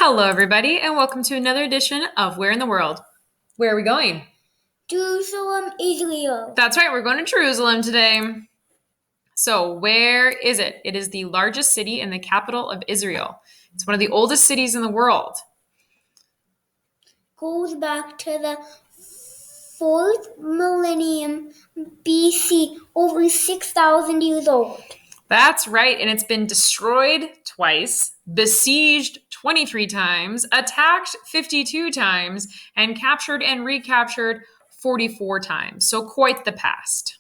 Hello, everybody, and welcome to another edition of Where in the World? Where are we going? Jerusalem, Israel. That's right, we're going to Jerusalem today. So, where is it? It is the largest city and the capital of Israel. It's one of the oldest cities in the world. Goes back to the 4th millennium BC, over 6,000 years old. That's right, and it's been destroyed twice, besieged 23 times, attacked 52 times, and captured and recaptured 44 times. So, quite the past.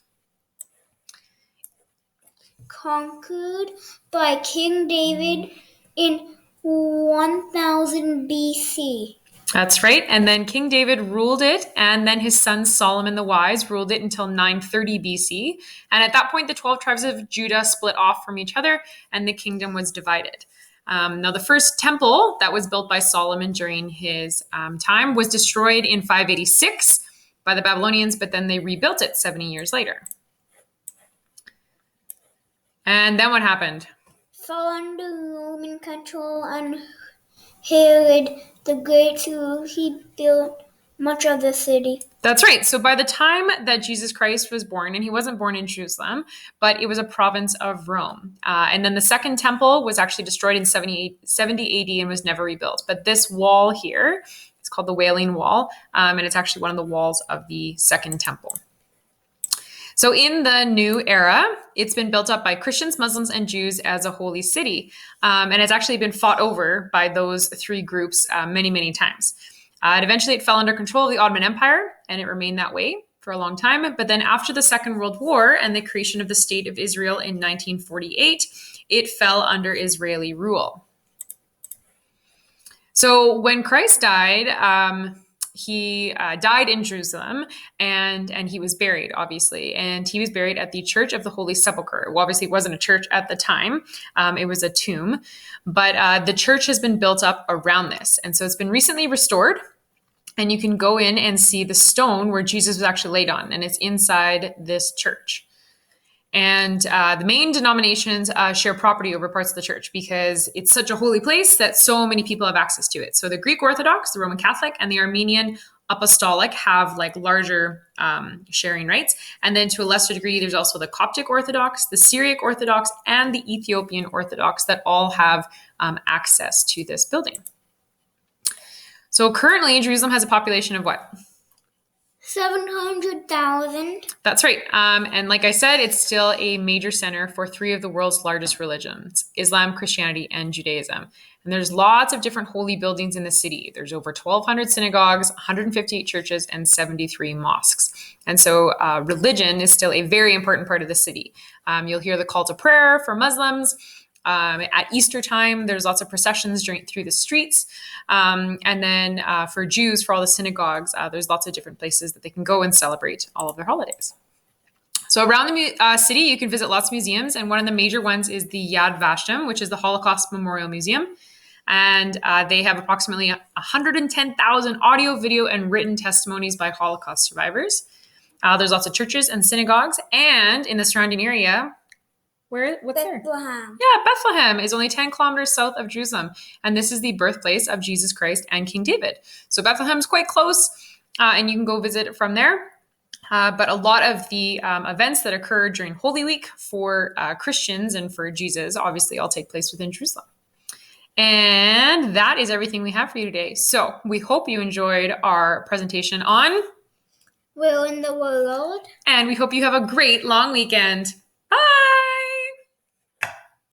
Conquered by King David in 1000 BC. That's right. And then King David ruled it, and then his son Solomon the Wise ruled it until 930 BC. And at that point, the 12 tribes of Judah split off from each other, and the kingdom was divided. Now, the first temple that was built by Solomon during his time was destroyed in 586 by the Babylonians, but then they rebuilt it 70 years later. And then what happened? Fell under Roman control, and Herod the Great, he built much of the city. That's right. So by the time that Jesus Christ was born, and he wasn't born in Jerusalem, but it was a province of Rome. And then the second temple was actually destroyed in 70 AD and was never rebuilt. But this wall here, it's called the Wailing Wall, and it's actually one of the walls of the second temple. So in the new era, it's been built up by Christians, Muslims, and Jews as a holy city. And it's actually been fought over by those three groups many, many times. Eventually, it fell under control of the Ottoman Empire, and it remained that way for a long time. But then after the Second World War and the creation of the State of Israel in 1948, it fell under Israeli rule. So when Christ died, he died in Jerusalem, and he was buried, obviously. And he was buried at the Church of the Holy Sepulchre. Well, obviously, it wasn't a church at the time. It was a tomb. But the church has been built up around this. And so it's been recently restored. And you can go in and see the stone where Jesus was actually laid on. And it's inside this church. And the main denominations share property over parts of the church because it's such a holy place that so many people have access to it. So the Greek Orthodox, the Roman Catholic, and the Armenian Apostolic have like larger sharing rights. And then to a lesser degree, there's also the Coptic Orthodox, the Syriac Orthodox, and the Ethiopian Orthodox that all have access to this building. So currently, Jerusalem has a population of what? 700,000. That's right. And like I said, it's still a major center for three of the world's largest religions, Islam, Christianity, and Judaism. And there's lots of different holy buildings in the city. There's over 1,200 synagogues, 158 churches, and 73 mosques. And so religion is still a very important part of the city. You'll hear the call to prayer for Muslims. At Easter time, there's lots of processions through the streets. And then for Jews, for all the synagogues, there's lots of different places that they can go and celebrate all of their holidays. So around the city, you can visit lots of museums. And one of the major ones is the Yad Vashem, which is the Holocaust Memorial Museum. And they have approximately 110,000 audio, video, and written testimonies by Holocaust survivors. There's lots of churches and synagogues. And in the surrounding area, what's there? Bethlehem. Yeah, Bethlehem is only 10 kilometers south of Jerusalem. And this is the birthplace of Jesus Christ and King David. So Bethlehem's quite close, and you can go visit from there. But a lot of the events that occur during Holy Week for Christians and for Jesus, obviously, all take place within Jerusalem. And that is everything we have for you today. So we hope you enjoyed our presentation on Where in the World. And we hope you have a great long weekend. Bye!